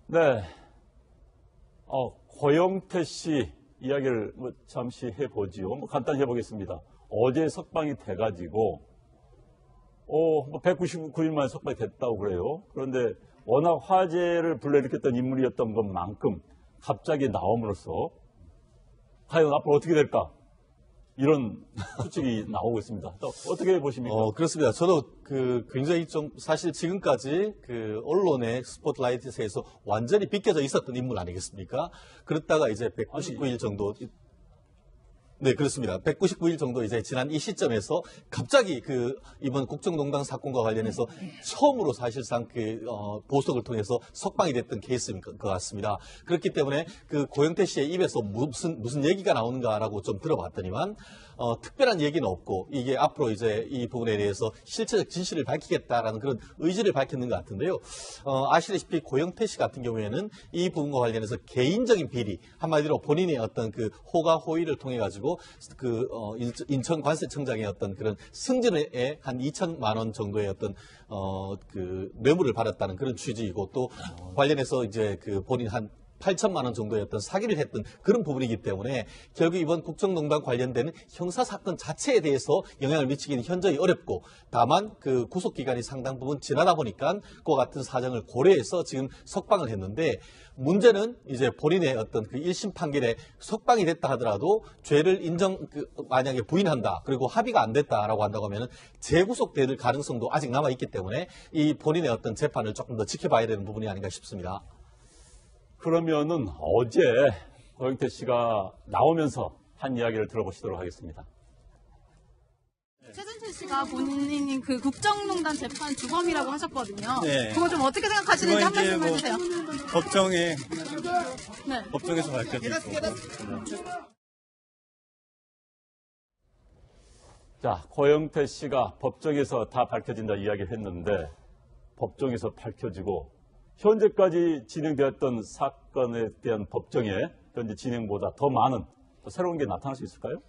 네. 고영태 씨 이야기를 잠시 해보지요. 간단히 해보겠습니다. 어제 석방이 돼가지고, 199일 만에 석방이 됐다고 그래요. 그런데 워낙 화제를 불러일으켰던 인물이었던 것만큼 갑자기 나옴으로써 과연 앞으로 어떻게 될까? 이런 추측이 나오고 있습니다. 어떻게 보십니까? 그렇습니다. 저도 굉장히 좀 사실 지금까지 언론의 스포트라이트에서 완전히 비껴져 있었던 인물 아니겠습니까? 그랬다가 이제 199일 정도 네, 그렇습니다. 199일 정도 이제 지난 이 시점에서 갑자기 이번 국정농단 사건과 관련해서 처음으로 사실상 보석을 통해서 석방이 됐던 케이스인 것 같습니다. 그렇기 때문에 고영태 씨의 입에서 무슨 얘기가 나오는가라고 좀 들어봤더니만, 특별한 얘기는 없고, 이게 앞으로 이제 이 부분에 대해서 실체적 진실을 밝히겠다라는 그런 의지를 밝혔는 것 같은데요. 아시다시피 고영태 씨 같은 경우에는 이 부분과 관련해서 개인적인 비리, 한마디로 본인의 어떤 호가 호의를 통해 가지고 인천 관세청장의 어떤 그런 승진에 한 2천만 원 정도의 어떤 뇌물을 받았다는 그런 취지이고, 또 관련해서 이제 본인 한 8천만 원 정도의 어떤 사기를 했던 그런 부분이기 때문에 결국 이번 국정농단 관련된 형사사건 자체에 대해서 영향을 미치기는 현저히 어렵고, 다만 구속기간이 상당 부분 지나다 보니까 그와 같은 사정을 고려해서 지금 석방을 했는데, 문제는 이제 본인의 어떤 1심 판결에 석방이 됐다 하더라도 죄를 만약에 부인한다, 그리고 합의가 안 됐다라고 한다고 하면은 재구속될 가능성도 아직 남아있기 때문에 이 본인의 어떤 재판을 조금 더 지켜봐야 되는 부분이 아닌가 싶습니다. 그러면은 어제 고영태 씨가 나오면서 한 이야기를 들어보시도록 하겠습니다. 최순실 씨가 본인이 국정농단 재판 주범이라고 하셨거든요. 네. 그거 좀 어떻게 생각하시는지 한 말씀 해주세요. 법정에서 밝혀질 거고. 자, 고영태 씨가 법정에서 다 밝혀진다 이야기를 했는데, 법정에서 밝혀지고 현재까지 진행되었던 사건에 대한 법정의 현재 진행보다 더 많은 새로운 게 나타날 수 있을까요?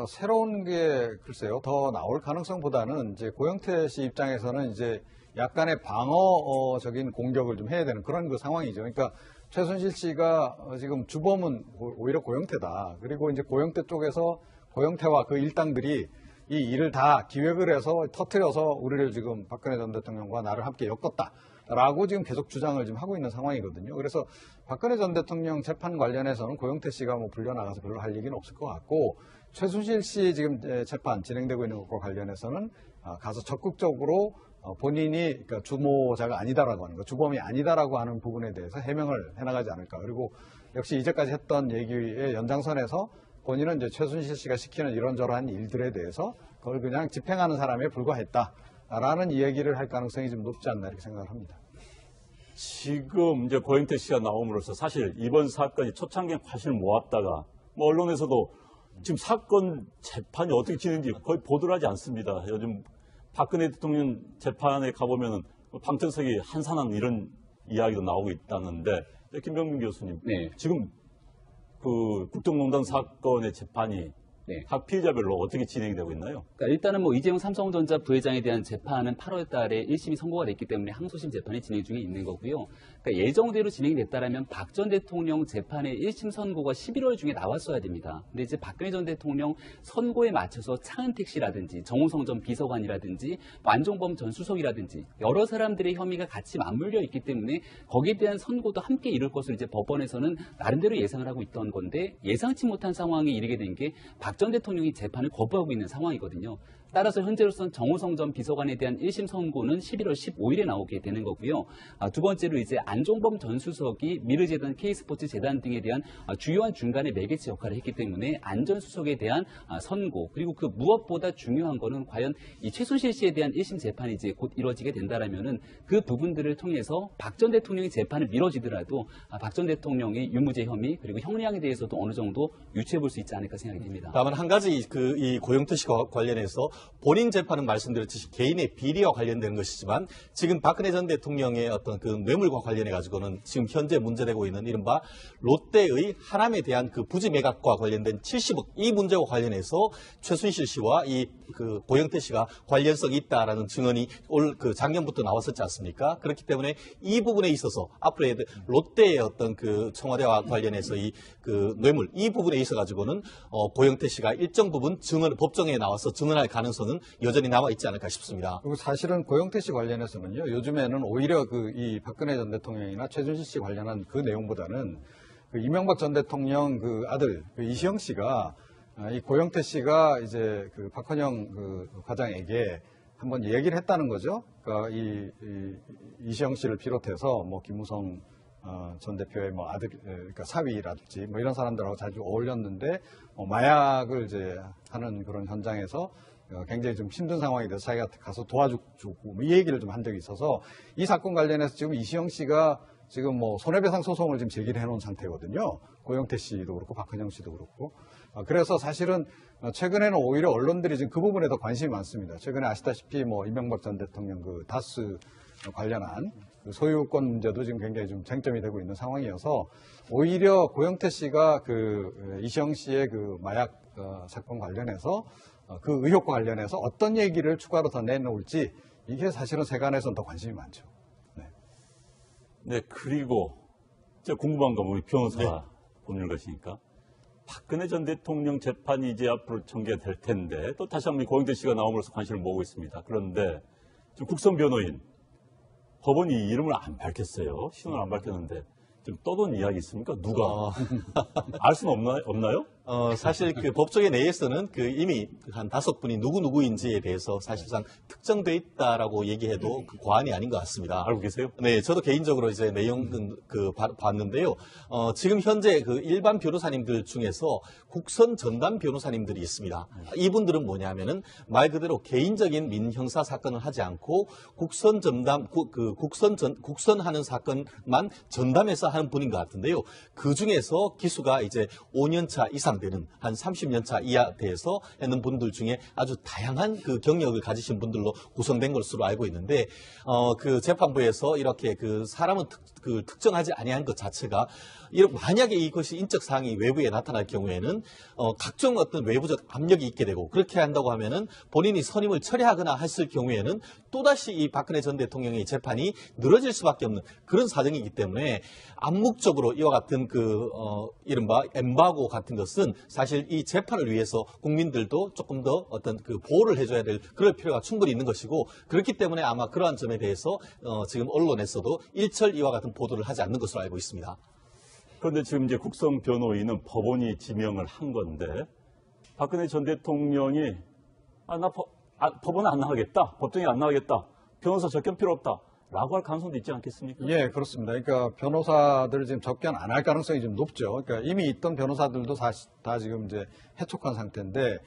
새로운 게 글쎄요, 더 나올 가능성보다는 이제 고영태 씨 입장에서는 이제 약간의 방어적인 공격을 좀 해야 되는 그런 상황이죠. 그러니까 최순실 씨가 지금 주범은 오히려 고영태다. 그리고 이제 고영태 쪽에서 고영태와 그 일당들이 이 일을 다 기획을 해서 터뜨려서 우리를 지금 박근혜 전 대통령과 나를 함께 엮었다라고 지금 계속 주장을 지금 하고 있는 상황이거든요. 그래서 박근혜 전 대통령 재판 관련해서는 고영태 씨가 불려나가서 별로 할 얘기는 없을 것 같고, 최순실 씨 지금 재판 진행되고 있는 것과 관련해서는 가서 적극적으로 본인이 그러니까 주모자가 아니다라고 하는 거, 주범이 아니다라고 하는 부분에 대해서 해명을 해나가지 않을까. 그리고 역시 이제까지 했던 얘기의 연장선에서 본인은 이제 최순실 씨가 시키는 이런저런 일들에 대해서 그걸 그냥 집행하는 사람에 불과했다라는 이야기를 할 가능성이 좀 높지 않나 이렇게 생각을 합니다. 지금 이제 고영태 씨가 나옴으로써 사실 이번 사건이 초창기에 관심을 모았다가 언론에서도 지금 사건 재판이 어떻게 진행인지 거의 보도를 하지 않습니다. 요즘 박근혜 대통령 재판에 가보면은 방청석이 한산한 이런 이야기도 나오고 있다는데, 김병민 교수님, 네. 지금 국정농단 사건의 재판이 네. 각 피해자별로 어떻게 진행이 되고 있나요? 그러니까 일단은 이재용 삼성전자 부회장에 대한 재판은 8월 달에 1심이 선고가 됐기 때문에 항소심 재판이 진행 중에 있는 거고요. 그러니까 예정대로 진행이 됐다라면 박 전 대통령 재판의 1심 선고가 11월 중에 나왔어야 됩니다. 근데 이제 박근혜 전 대통령 선고에 맞춰서 차은택 씨라든지 정호성 전 비서관이라든지 안종범 전 수석이라든지 여러 사람들의 혐의가 같이 맞물려 있기 때문에 거기에 대한 선고도 함께 이룰 것을 이제 법원에서는 나름대로 예상을 하고 있던 건데, 예상치 못한 상황에 이르게 된 게 박 전 대통령이 재판을 거부하고 있는 상황이거든요. 따라서 현재로서는 정호성 전 비서관에 대한 1심 선고는 11월 15일에 나오게 되는 거고요. 두 번째로 이제 안종범 전 수석이 미르재단, K스포츠 재단 등에 대한 주요한 중간의 매개체 역할을 했기 때문에 안 전 수석에 대한 선고, 그리고 그 무엇보다 중요한 거는 과연 이 최순실 씨에 대한 1심 재판이 이제 곧 이루어지게 된다라면은 그 부분들을 통해서 박 전 대통령의 재판을 미뤄지더라도 박 전 대통령의 유무죄 혐의 그리고 형량에 대해서도 어느 정도 유추해 볼 수 있지 않을까 생각이 됩니다. 다만 한 가지 이 고영태 씨와 관련해서 본인 재판은 말씀드렸듯이 개인의 비리와 관련된 것이지만 지금 박근혜 전 대통령의 어떤 그 뇌물과 관련해 가지고는 지금 현재 문제되고 있는 이른바 롯데의 하남에 대한 그 부지 매각과 관련된 70억 이 문제와 관련해서 최순실 씨와 이 그 고영태 씨가 관련성이 있다라는 증언이 올 그 작년부터 나왔었지 않습니까? 그렇기 때문에 이 부분에 있어서 앞으로 롯데의 어떤 그 청와대와 관련해서 이 그 뇌물 이 부분에 있어 가지고는 고영태 씨가 일정 부분 증언 법정에 나와서 증언할 가능성은 여전히 남아 있지 않을까 싶습니다. 그리고 사실은 고영태 씨 관련해서는요, 요즘에는 오히려 이 박근혜 전 대통령이나 최순실 씨 관련한 그 내용보다는 그 이명박 전 대통령 그 아들 그 이시영 씨가 이 고영태 씨가 이제 그 박헌영 그 과장에게 한번 얘기를 했다는 거죠. 그러니까 이시영 씨를 비롯해서 뭐 김무성 전 대표의 뭐 아들, 그러니까 사위라든지 뭐 이런 사람들하고 자주 어울렸는데 마약을 이제 하는 그런 현장에서 굉장히 좀 힘든 상황이 돼서 자기가 가서 도와주고 뭐 이 얘기를 좀 한 적이 있어서 이 사건 관련해서 지금 이시영 씨가 지금 뭐 손해배상 소송을 지금 제기를 해놓은 상태거든요. 고영태 씨도 그렇고 박헌영 씨도 그렇고. 그래서 사실은 최근에는 오히려 언론들이 지금 그 부분에 더 관심이 많습니다. 최근에 아시다시피 뭐 이명박 전 대통령 그 다스 관련한 그 소유권 문제도 지금 굉장히 좀 쟁점이 되고 있는 상황이어서 오히려 고영태 씨가 그 이시영 씨의 그 마약 사건 관련해서 그 의혹과 관련해서 어떤 얘기를 추가로 더 내놓을지 이게 사실은 세간에서는 더 관심이 많죠. 네, 그리고 제가 궁금한 건 우리 변호사가 보는 것이니까 박근혜 전 대통령 재판이 이제 앞으로 전개가 될 텐데 또 다시 한번 고영태 씨가 나옴으로써 관심을 모으고 있습니다. 그런데 지금 국선 변호인 법원이 이름을 안 밝혔어요. 신원을 안 밝혔는데 좀 떠돈 이야기 있습니까? 누가? 알 수는 없나요? 사실 그 법조계 내에서는 그 이미 한 5분이 누구인지에 대해서 사실상 특정돼 있다라고 얘기해도 그 과언이 아닌 것 같습니다. 알고 계세요? 네, 저도 개인적으로 이제 내용은 봤는데요. 지금 현재 그 일반 변호사님들 중에서 국선 전담 변호사님들이 있습니다. 이분들은 뭐냐면은 말 그대로 개인적인 민형사 사건을 하지 않고 국선 전담, 국선하는 사건만 전담해서 하는 분인 것 같은데요. 그 중에서 기수가 이제 5년 차 이상 되는 한 30년 차 이하 돼서 있는 분들 중에 아주 다양한 그 경력을 가지신 분들로 구성된 것으로 알고 있는데 그 재판부에서 이렇게 그 사람은 특정하지 아니한 것 자체가 만약에 이것이 인적 사항이 외부에 나타날 경우에는 각종 어떤 외부적 압력이 있게 되고 그렇게 한다고 하면은 본인이 선임을 철회하거나 했을 경우에는 또다시 이 박근혜 전 대통령의 재판이 늘어질 수밖에 없는 그런 사정이기 때문에 암묵적으로 이와 같은 이른바 엠바고 같은 것은 사실 이 재판을 위해서 국민들도 조금 더 어떤 그 보호를 해줘야 될 그럴 필요가 충분히 있는 것이고 그렇기 때문에 아마 그러한 점에 대해서 지금 언론에서도 일철 이와 같은 보도를 하지 않는 것으로 알고 있습니다. 그런데 지금 이제 국선 변호인은 법원이 지명을 한 건데 박근혜 전 대통령이 법원은 안 나가겠다, 법정에 안 나가겠다, 변호사 접견 필요 없다. 라고 할 가능성도 있지 않겠습니까? 예, 그렇습니다. 그러니까 변호사들 지금 접견 안 할 가능성이 좀 높죠. 그러니까 이미 있던 변호사들도 다 지금 이제 해촉한 상태인데,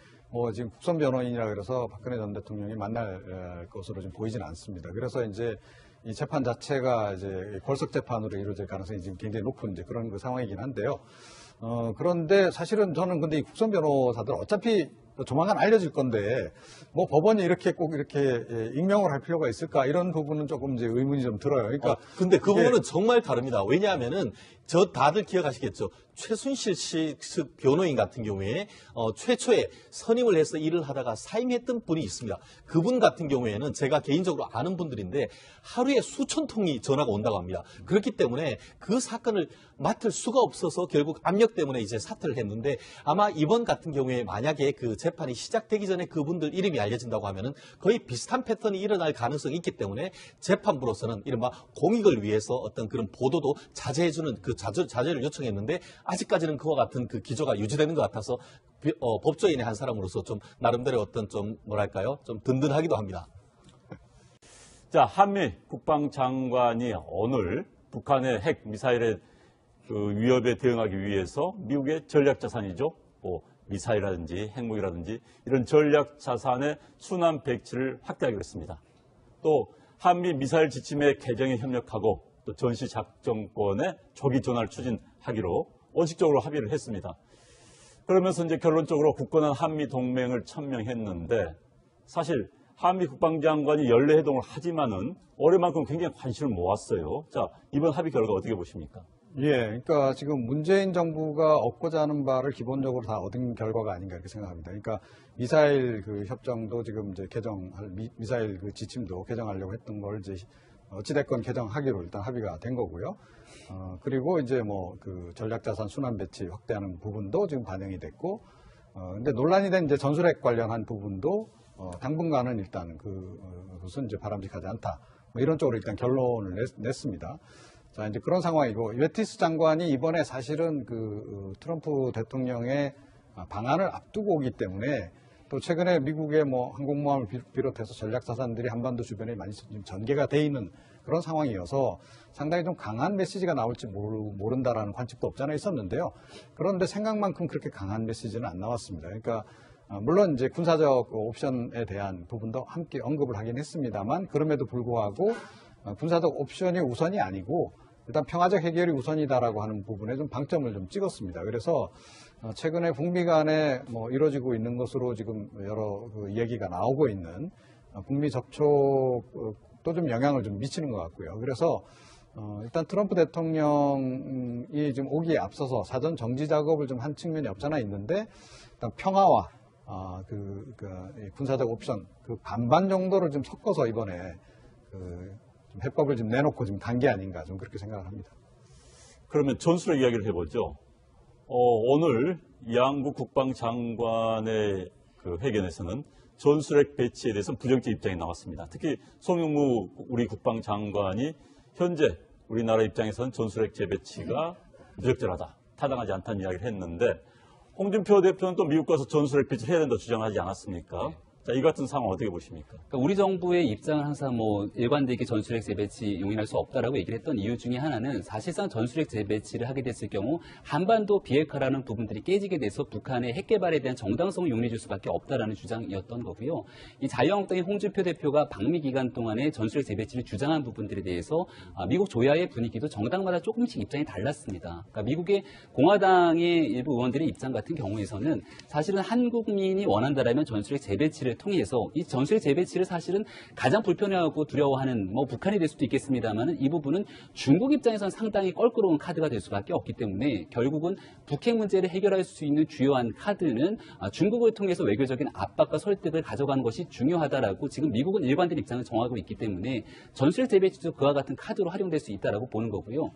지금 국선 변호인이라 그래서 박근혜 전 대통령이 만날 것으로 지금 보이진 않습니다. 그래서 이제 이 재판 자체가 이제 걸석 재판으로 이루어질 가능성이 지금 굉장히 높은 이제 그런 그 상황이긴 한데요. 그런데 사실은 저는 근데 이 국선 변호사들 어차피 조만간 알려질 건데 뭐 법원이 이렇게 꼭 이렇게 임명을 할 필요가 있을까 이런 부분은 조금 이제 의문이 좀 들어요. 그러니까 근데 그 부분은 정말 다릅니다. 왜냐하면은 다들 기억하시겠죠. 최순실 씨 변호인 같은 경우에 최초에 선임을 해서 일을 하다가 사임했던 분이 있습니다. 그분 같은 경우에는 제가 개인적으로 아는 분들인데 하루에 수천 통이 전화가 온다고 합니다. 그렇기 때문에 그 사건을 맡을 수가 없어서 결국 압력 때문에 이제 사퇴를 했는데 아마 이번 같은 경우에 만약에 그 재판이 시작되기 전에 그분들 이름이 알려진다고 하면은 거의 비슷한 패턴이 일어날 가능성이 있기 때문에 재판부로서는 이른바 공익을 위해서 어떤 그런 보도도 자제해주는 그 자제를 요청했는데 아직까지는 그와 같은 그 기조가 유지되는 것 같아서 법조인의 한 사람으로서 좀 나름대로 어떤 좀 뭐랄까요 좀 든든하기도 합니다. 자, 한미 국방장관이 오늘 북한의 핵 미사일의 그 위협에 대응하기 위해서 미국의 전략 자산이죠. 미사일이라든지 핵무기라든지 이런 전략 자산의 순환 배치를 확대하기로 했습니다. 또 한미 미사일 지침의 개정에 협력하고 또 전시 작전권의 조기 전환을 추진하기로 원칙적으로 합의를 했습니다. 그러면서 이제 결론적으로 굳건한 한미 동맹을 천명했는데 사실 한미 국방장관이 연례 회동을 하지만은 올해만큼 굉장히 관심을 모았어요. 자, 이번 합의 결과 어떻게 보십니까? 예, 그러니까 지금 문재인 정부가 얻고자 하는 바를 기본적으로 다 얻은 결과가 아닌가 이렇게 생각합니다. 그러니까 미사일 그 협정도 지금 이제 개정할 미사일 그 지침도 개정하려고 했던 걸 이제 어찌됐건 개정하기로 일단 합의가 된 거고요. 그리고 이제 뭐 그 전략자산 순환 배치 확대하는 부분도 지금 반영이 됐고, 근데 논란이 된 이제 전술핵 관련한 부분도 당분간은 일단 그것은 이제 바람직하지 않다. 뭐 이런 쪽으로 일단 결론을 냈습니다. 자, 이제 그런 상황이고, 외티스 장관이 이번에 사실은 트럼프 대통령의 방안을 앞두고 오기 때문에 또 최근에 미국의 뭐 항공모함을 비롯해서 전략자산들이 한반도 주변에 많이 지금 전개가 돼 있는 그런 상황이어서 상당히 좀 강한 메시지가 나올지 모른다라는 관측도 없지 않아 있었는데요. 그런데 생각만큼 그렇게 강한 메시지는 안 나왔습니다. 그러니까 물론 이제 군사적 옵션에 대한 부분도 함께 언급을 하긴 했습니다만, 그럼에도 불구하고 군사적 옵션이 우선이 아니고 일단 평화적 해결이 우선이다라고 하는 부분에 좀 방점을 좀 찍었습니다. 그래서 최근에 북미 간에 뭐 이루어지고 있는 것으로 지금 여러 얘기가 나오고 있는 북미 접촉도 좀 영향을 좀 미치는 것 같고요. 그래서 일단 트럼프 대통령이 지금 오기에 앞서서 사전 정지 작업을 좀 한 측면이 없잖아 있는데, 일단 평화와 군사적 옵션 반반 정도를 좀 섞어서 이번에 좀 해법을 좀 내놓고 지금 간 게 아닌가 좀 그렇게 생각을 합니다. 그러면 전술핵 이야기를 해보죠. 오늘 양국 국방장관의 그 회견에서는 전술핵 배치에 대해서는 부정적 입장이 나왔습니다. 특히 송영무 우리 국방장관이 현재 우리나라 입장에서는 전술핵 재배치가 부적절하다, 타당하지 않다는 이야기를 했는데, 홍준표 대표는 또 미국 가서 전술핵 배치를 해야 된다고 주장하지 않았습니까? 자, 이 같은 상황 어떻게 보십니까? 그러니까 우리 정부의 입장은 항상 뭐 일관되게 전술핵 재배치 용인할 수 없다라고 얘기를 했던 이유 중에 하나는, 사실상 전술핵 재배치를 하게 됐을 경우 한반도 비핵화라는 부분들이 깨지게 돼서 북한의 핵 개발에 대한 정당성을 용인해 줄 수밖에 없다라는 주장이었던 거고요. 이 자유한국당의 홍준표 대표가 방미 기간 동안에 전술핵 재배치를 주장한 부분들에 대해서 미국 조야의 분위기도 정당마다 조금씩 입장이 달랐습니다. 그러니까 미국의 공화당의 일부 의원들의 입장 같은 경우에서는 사실은 한국민이 원한다라면 전술핵 재배치를 통해서 이 전술핵 재배치를 사실은 가장 불편해하고 두려워하는 뭐 북한이 될 수도 있겠습니다만은, 이 부분은 중국 입장에서는 상당히 껄끄러운 카드가 될 수밖에 없기 때문에 결국은 북핵 문제를 해결할 수 있는 주요한 카드는 중국을 통해서 외교적인 압박과 설득을 가져가는 것이 중요하다라고 지금 미국은 일관된 입장을 정하고 있기 때문에 전술핵 재배치도 그와 같은 카드로 활용될 수 있다라고 보는 거고요.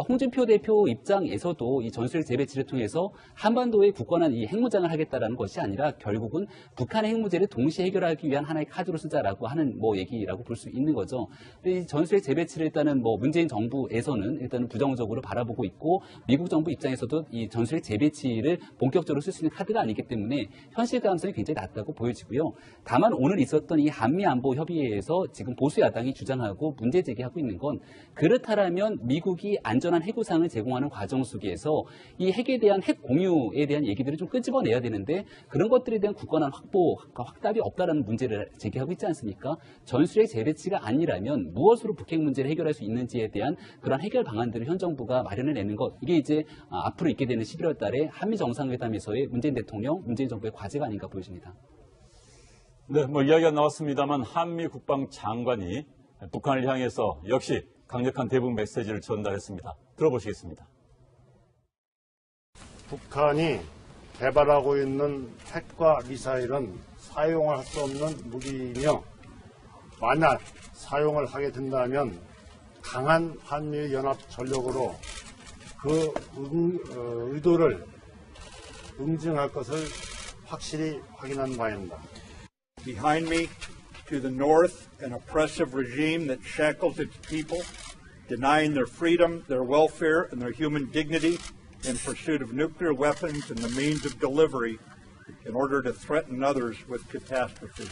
홍준표 대표 입장에서도 이 전술핵 재배치를 통해서 한반도에 굳건한 이 핵무장을 하겠다라는 것이 아니라 결국은 북한의 핵무제를 동시에 해결하기 위한 하나의 카드로 쓰자라고 하는 뭐 얘기라고 볼 수 있는 거죠. 이 전술핵 재배치를 일단은 뭐 문재인 정부에서는 일단은 부정적으로 바라보고 있고, 미국 정부 입장에서도 이 전술핵 재배치를 본격적으로 쓸 수 있는 카드가 아니기 때문에 현실 가능성이 굉장히 낮다고 보여지고요. 다만 오늘 있었던 이 한미 안보 협의회에서 지금 보수 야당이 주장하고 문제 제기하고 있는 건, 그렇다라면 미국이 안전한 해구상을 제공하는 과정 속에서 이 핵에 대한 핵 공유에 대한 얘기들을 좀 끄집어내야 되는데, 그런 것들에 대한 굳건한 확보가 확답이 없다라는 문제를 제기하고 있지 않습니까? 전술핵 재배치가 아니라면 무엇으로 북핵 문제를 해결할 수 있는지에 대한 그런 해결 방안들을 현 정부가 마련해 내는 것, 이게 이제 앞으로 있게 되는 11월 달에 한미 정상회담에서의 문재인 대통령, 문재인 정부의 과제가 아닌가 보여집니다. 네, 뭐 이야기가 나왔습니다만 한미 국방장관이 북한을 향해서 역시 강력한 대북 메시지를 전달했습니다. 들어보시겠습니다. 북한이 개발하고 있는 핵과 미사일은 사용을 할 수 없는 무기이며, 만약 사용을 하게 된다면 강한 한미 연합 전력으로 그 의도를 응징할 것을 확실히 확인한 바입니다. Behind me, to the north, an oppressive regime that shackles its people, denying their freedom, their welfare, and their human dignity in pursuit of nuclear weapons and the means of delivery in order to threaten others with catastrophe.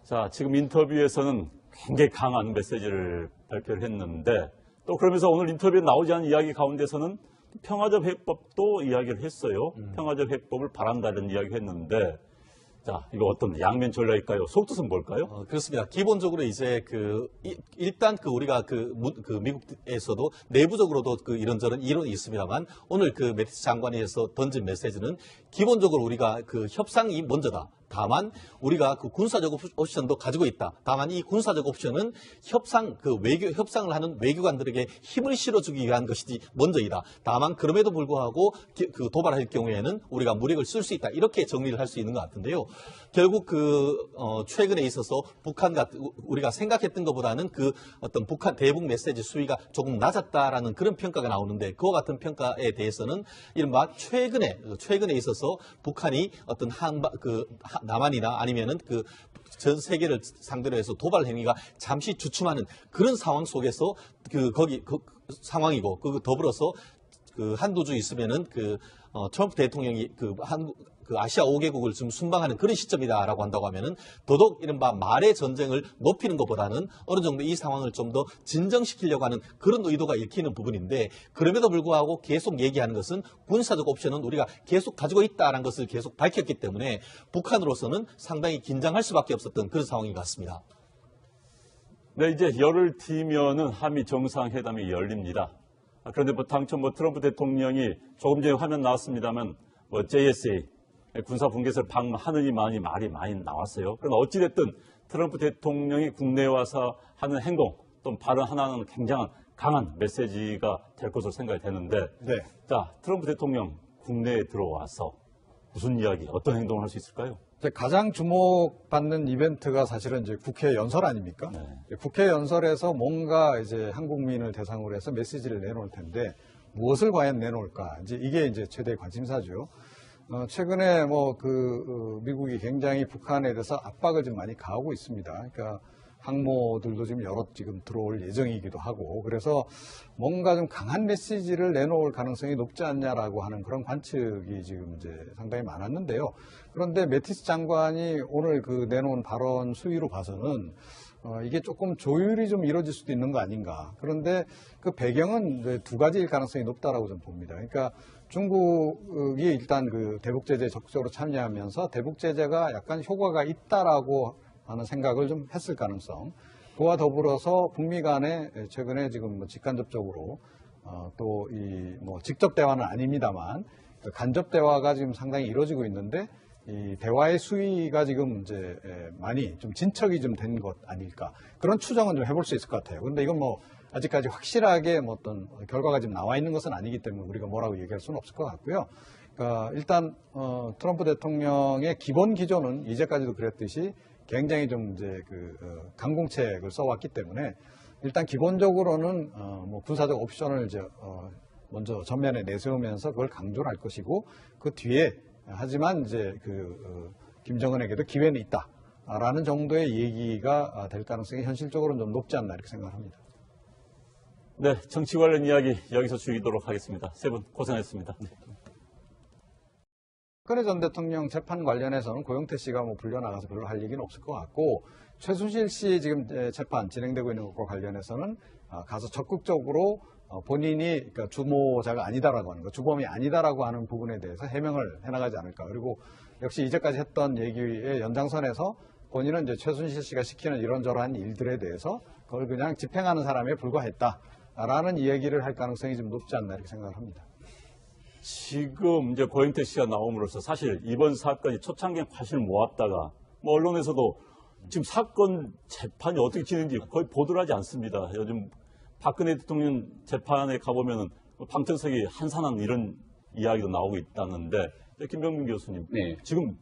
자, 지금 인터뷰에서는 굉장히 강한 메시지를 발표를 했는데, 또 그러면서 오늘 인터뷰에 나오지 않은 이야기 가운데서는 평화적 핵법도 이야기를 했어요. 평화적 핵법을 바란다는 이야기를 했는데, 자, 이거 어떤 양면 전략일까요? 속뜻은 뭘까요? 그렇습니다. 기본적으로 이제 일단 우리가 미국에서도 내부적으로도 이런저런 이론이 있습니다만, 오늘 매티스 장관이 해서 던진 메시지는 기본적으로 우리가 협상이 먼저다. 다만 우리가 그 군사적 옵션도 가지고 있다. 다만 이 군사적 옵션은 협상을 하는 외교관들에게 힘을 실어주기 위한 것이지 먼저이다. 다만 그럼에도 불구하고 그 도발할 경우에는 우리가 무력을 쓸 수 있다. 이렇게 정리를 할 수 있는 것 같은데요. 결국 최근에 있어서 우리가 생각했던 것보다는 그 어떤 북한 대북 메시지 수위가 조금 낮았다라는 그런 평가가 나오는데, 그와 같은 평가에 대해서는 이른바 최근에 있어서 북한이 어떤 남한이나 아니면은 전 세계를 상대로 해서 도발 행위가 잠시 주춤하는 그런 상황 속에서 상황이고, 더불어서 한두 주 있으면은 트럼프 대통령이 아시아 5개국을 지금 순방하는 그런 시점이다라고 한다고 하면은 더더욱 이른바 말의 전쟁을 높이는 것보다는 어느 정도 이 상황을 좀 더 진정시키려고 하는 그런 의도가 읽히는 부분인데, 그럼에도 불구하고 계속 얘기하는 것은 군사적 옵션은 우리가 계속 가지고 있다는 것을 계속 밝혔기 때문에 북한으로서는 상당히 긴장할 수밖에 없었던 그런 상황인 것 같습니다. 네, 이제 열흘 뒤면은 한미 정상회담이 열립니다. 그런데 당초 트럼프 대통령이 조금 전에 화면 나왔습니다만 JSA 군사 분계선을 방문하느니 말이 많이 나왔어요. 그러나 어찌됐든 트럼프 대통령이 국내에 와서 하는 행동 또 발언 하나는 굉장한 강한 메시지가 될 것으로 생각이 되는데, 네. 자, 트럼프 대통령 국내에 들어와서 무슨 이야기, 어떤 행동을 할 수 있을까요? 가장 주목받는 이벤트가 사실은 이제 국회 연설 아닙니까? 네. 국회 연설에서 뭔가 이제 한국민을 대상으로 해서 메시지를 내놓을 텐데 무엇을 과연 내놓을까? 이게 이제 최대 관심사죠. 최근에 미국이 굉장히 북한에 대해서 압박을 좀 많이 가하고 있습니다. 그러니까 항모들도 지금 들어올 예정이기도 하고, 그래서 뭔가 좀 강한 메시지를 내놓을 가능성이 높지 않냐라고 하는 그런 관측이 지금 이제 상당히 많았는데요. 그런데 매티스 장관이 오늘 내놓은 발언 수위로 봐서는 이게 조금 조율이 좀 이루어질 수도 있는 거 아닌가. 그런데 그 배경은 이제 두 가지일 가능성이 높다라고 좀 봅니다. 그러니까 중국이 일단 대북 제재에 적극적으로 참여하면서 대북 제재가 약간 효과가 있다라고 하는 생각을 좀 했을 가능성. 그와 더불어서 북미 간에 최근에 지금 직간접적으로 또 직접 대화는 아닙니다만 간접 대화가 지금 상당히 이루어지고 있는데, 이 대화의 수위가 지금 이제 많이 좀 진척이 좀 된 것 아닐까, 그런 추정은 좀 해볼 수 있을 것 같아요. 그런데 이건 아직까지 확실하게 어떤 결과가 지금 나와 있는 것은 아니기 때문에 우리가 뭐라고 얘기할 수는 없을 것 같고요. 그러니까 일단 트럼프 대통령의 기본 기조는 이제까지도 그랬듯이 굉장히 좀 이제 강공책을 써왔기 때문에 일단 기본적으로는 군사적 옵션을 이제 먼저 전면에 내세우면서 그걸 강조를 할 것이고, 그 뒤에 하지만 이제 김정은에게도 기회는 있다라는 정도의 얘기가 될 가능성이 현실적으로는 좀 높지 않나 이렇게 생각합니다. 네, 정치 관련 이야기 여기서 줄이도록 하겠습니다. 세 분 고생하셨습니다. 박근혜 전 대통령 재판 관련해서는 고영태 씨가 불려나가서 별로 할 얘기는 없을 것 같고, 최순실 씨 지금 재판 진행되고 있는 것과 관련해서는 가서 적극적으로 본인이 그러니까 주모자가 아니다라고 하는 거, 주범이 아니다라고 하는 부분에 대해서 해명을 해나가지 않을까. 그리고 역시 이제까지 했던 얘기의 연장선에서 본인은 이제 최순실 씨가 시키는 이런저런 일들에 대해서 그걸 그냥 집행하는 사람에 불과했다라는 이야기를 할 가능성이 좀 높지 않나 이렇게 생각을 합니다. 지금 이제 고영태 씨가 나옴으로써 사실 이번 사건이 초창기엔 관심을 모았다가 언론에서도 지금 사건 재판이 어떻게 진행인지 거의 보도를 하지 않습니다. 요즘 박근혜 대통령 재판에 가보면은 방청석이 한산한 이런 이야기도 나오고 있다는데, 김병민 교수님, 네. 지금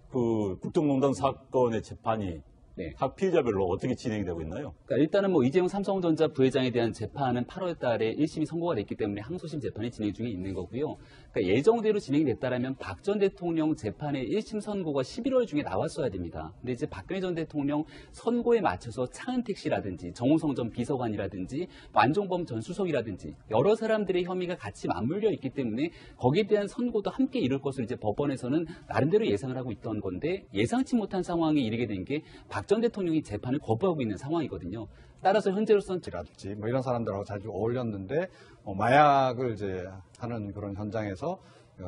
국정농단 사건의 재판이 네. 각 피해자별로 어떻게 진행이 되고 있나요? 그러니까 일단은 이재용 삼성전자 부회장에 대한 재판은 8월 달에 1심이 선고가 됐기 때문에 항소심 재판이 진행 중에 있는 거고요. 그러니까 예정대로 진행이 됐다라면 박 전 대통령 재판의 1심 선고가 11월 중에 나왔어야 됩니다. 근데 이제 박근혜 전 대통령 선고에 맞춰서 차은택 씨라든지 정호성 전 비서관이라든지 안종범 전 수석이라든지 여러 사람들의 혐의가 같이 맞물려 있기 때문에 거기에 대한 선고도 함께 이룰 것을 이제 법원에서는 나름대로 예상을 하고 있던 건데, 예상치 못한 상황에 이르게 된 게 박 전 대통령이 재판을 거부하고 있는 상황이거든요. 따라서 현재로서는 라든지 이런 사람들하고 자주 어울렸는데 마약을 이제 하는 그런 현장에서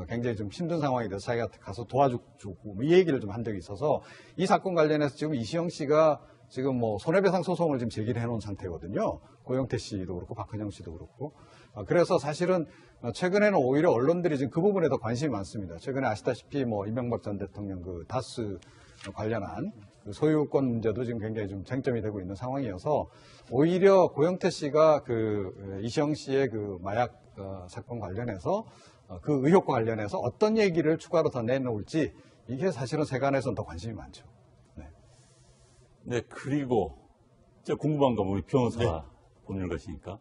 굉장히 좀 힘든 상황이 돼서 자기가 가서 도와주고 이 얘기를 좀 한 적이 있어서, 이 사건 관련해서 지금 이시영 씨가 지금 손해배상 소송을 지금 제기를 해놓은 상태거든요. 고영태 씨도 그렇고 박헌영 씨도 그렇고. 그래서 사실은 최근에는 오히려 언론들이 지금 그 부분에 더 관심이 많습니다. 최근에 아시다시피 뭐 이명박 전 대통령 그 다스 관련한 그 소유권 문제도 지금 굉장히 좀 쟁점이 되고 있는 상황이어서 오히려 고영태 씨가 그 이시영 씨의 그 마약 사건 관련해서 그 의혹과 관련해서 어떤 얘기를 추가로 더 내놓을지 이게 사실은 세간에서는 더 관심이 많죠. 네, 그리고 제가 궁금한 건 우리 변호사가 보는 것이니까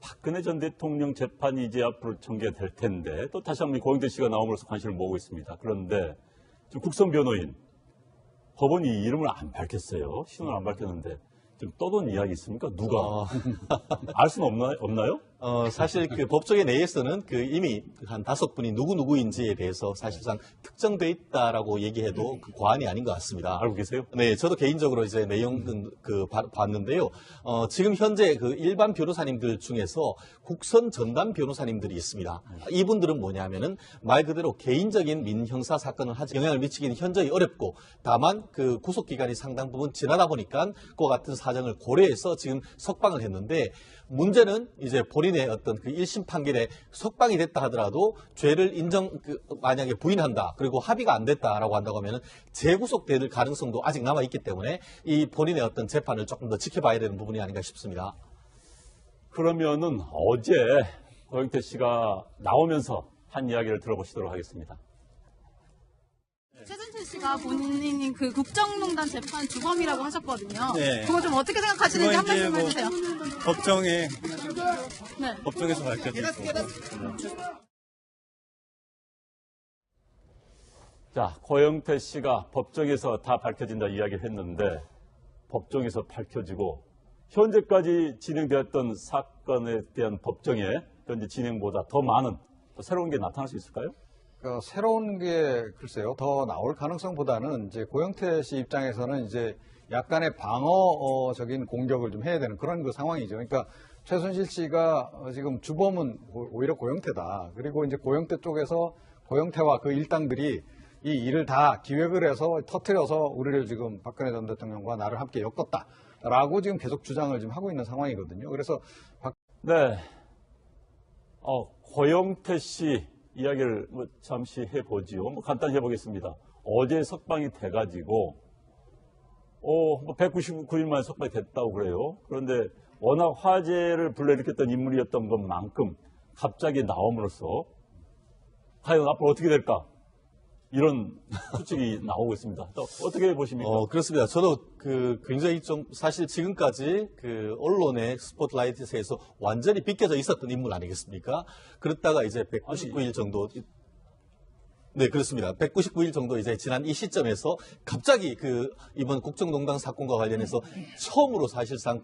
박근혜 전 대통령 재판이 이제 앞으로 전개될 텐데 또 다시 한번 고영태 씨가 나옴으로써 관심을 모으고 있습니다. 그런데 지금 국선 변호인 법원이 이름을 안 밝혔어요. 신원을 안 밝혔는데 좀 떠돈 이야기 있습니까? 누가? 알 수는 없나요? 사실 그 법조계 내에서는 그 이미 한 5분이 누구인지에 대해서 사실상 특정돼 있다라고 얘기해도 그 과언이 아닌 것 같습니다. 알고 계세요? 네, 저도 개인적으로 이제 내용은 봤는데요. 지금 현재 그 일반 변호사님들 중에서 국선 전담 변호사님들이 있습니다. 이분들은 뭐냐면은 말 그대로 개인적인 민형사 사건을 하지 영향을 미치기는 현저히 어렵고 다만 그 구속 기간이 상당 부분 지나다 보니까 그와 같은 사정을 고려해서 지금 석방을 했는데 문제는 이제 본인의 어떤 그 1심 판결에 석방이 됐다 하더라도 죄를 만약에 부인한다. 그리고 합의가 안 됐다라고 한다고 하면은 재구속될 가능성도 아직 남아있기 때문에 이 본인의 어떤 재판을 조금 더 지켜봐야 되는 부분이 아닌가 싶습니다. 그러면은 어제 고영태 씨가 나오면서 한 이야기를 들어보시도록 하겠습니다. 최순실 씨가 본인이 그 국정농단 재판 주범이라고 하셨거든요. 네. 그거 좀 어떻게 생각하시는지 한 말씀 해주세요. 법정에서 밝혀질 거고. 자, 고영태 씨가 법정에서 다 밝혀진다 이야기를 했는데 법정에서 밝혀지고 현재까지 진행되었던 사건에 대한 법정의 현재 진행보다 더 많은 또 새로운 게 나타날 수 있을까요? 새로운 게 글쎄요 더 나올 가능성보다는 이제 고영태 씨 입장에서는 이제 약간의 방어적인 공격을 좀 해야 되는 그런 그 상황이죠. 그러니까 최순실 씨가 지금 주범은 오히려 고영태다. 그리고 이제 고영태 쪽에서 고영태와 그 일당들이 이 일을 다 기획을 해서 터뜨려서 우리를 지금 박근혜 전 대통령과 나를 함께 엮었다라고 지금 계속 주장을 지금 하고 있는 상황이거든요. 그래서 네, 고영태 씨 이야기를 잠시 해보지요. 간단히 해보겠습니다. 어제 석방이 돼가지고 199일 만에 석방이 됐다고 그래요. 그런데 워낙 화제를 불러일으켰던 인물이었던 것만큼 갑자기 나옴으로써 과연 앞으로 어떻게 될까? 이런 추측이 나오고 있습니다. 또 어떻게 보십니까? 그렇습니다. 저도 굉장히 좀 사실 지금까지 그 언론의 스포트라이트에서 완전히 비껴져 있었던 인물 아니겠습니까? 그렇다가 이제 199일 정도 네, 그렇습니다. 199일 정도 이제 지난 이 시점에서 갑자기 이번 국정농단 사건과 관련해서 처음으로 사실상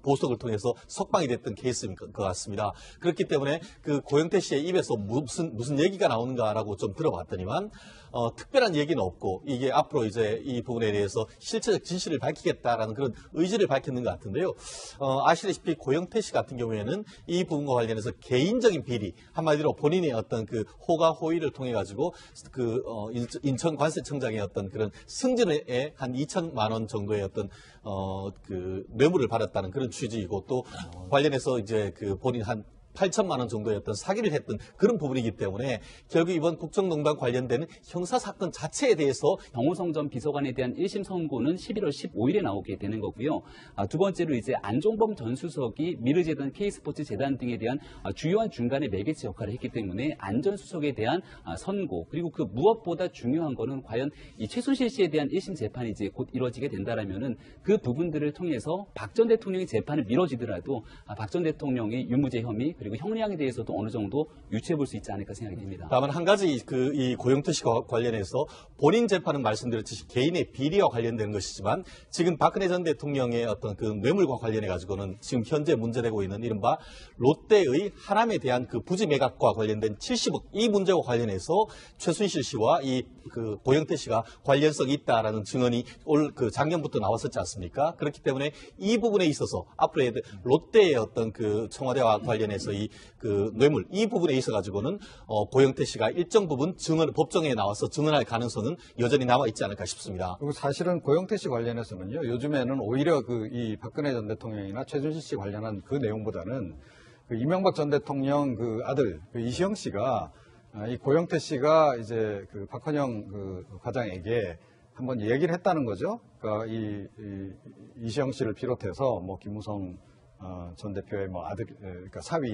보석을 통해서 석방이 됐던 케이스인 것 같습니다. 그렇기 때문에 고영태 씨의 입에서 무슨 얘기가 나오는가라고 좀 들어봤더니만, 특별한 얘기는 없고, 이게 앞으로 이제 이 부분에 대해서 실체적 진실을 밝히겠다라는 그런 의지를 밝혔는 것 같은데요. 아시다시피 고영태 씨 같은 경우에는 이 부분과 관련해서 개인적인 비리, 한마디로 본인의 어떤 호가 호의를 통해 가지고 인천 관세청장의 어떤 그런 승진에 한 2천만 원 정도의 어떤 뇌물을 받았다는 그런 취지이고 또 관련해서 이제 본인 한 8천만 원 정도의 어떤 사기를 했던 그런 부분이기 때문에 결국 이번 국정농단 관련된 형사사건 자체에 대해서 정호성 전 비서관에 대한 1심 선고는 11월 15일에 나오게 되는 거고요. 두 번째로 이제 안종범 전 수석이 미르재단, K스포츠 재단 등에 대한 주요한 중간의 매개체 역할을 했기 때문에 안 전 수석에 대한 선고, 그리고 그 무엇보다 중요한 거는 과연 이 최순실 씨에 대한 1심 재판이 이제 곧 이루어지게 된다라면은 그 부분들을 통해서 박 전 대통령의 재판을 미뤄지더라도 박 전 대통령의 유무죄 혐의 그리고 형량에 대해서도 어느 정도 유추해 볼 수 있지 않을까 생각이 됩니다. 다만 한 가지 이 고영태 씨와 관련해서 본인 재판은 말씀드렸듯이 개인의 비리와 관련된 것이지만 지금 박근혜 전 대통령의 어떤 뇌물과 관련해 가지고는 지금 현재 문제되고 있는 이른바 롯데의 하남에 대한 부지 매각과 관련된 70억 이 문제와 관련해서 최순실 씨와 이 고영태 씨가 관련성이 있다라는 증언이 작년부터 나왔었지 않습니까? 그렇기 때문에 이 부분에 있어서 앞으로 롯데의 어떤 청와대와 관련해서 이 그 뇌물 이 부분에 있어 가지고는 고영태 씨가 일정 부분 법정에 나와서 증언할 가능성은 여전히 남아 있지 않을까 싶습니다. 그리고 사실은 고영태 씨 관련해서는요, 요즘에는 오히려 이 박근혜 전 대통령이나 최순실 씨 관련한 그 내용보다는 그 이명박 전 대통령 그 아들 그 이시영 씨가 이 고영태 씨가 이제 그 박헌영 그 과장에게 한번 얘기를 했다는 거죠. 그러니까 이시영 씨를 비롯해서 뭐 김무성 전 대표의 뭐 아들, 그러니까 사위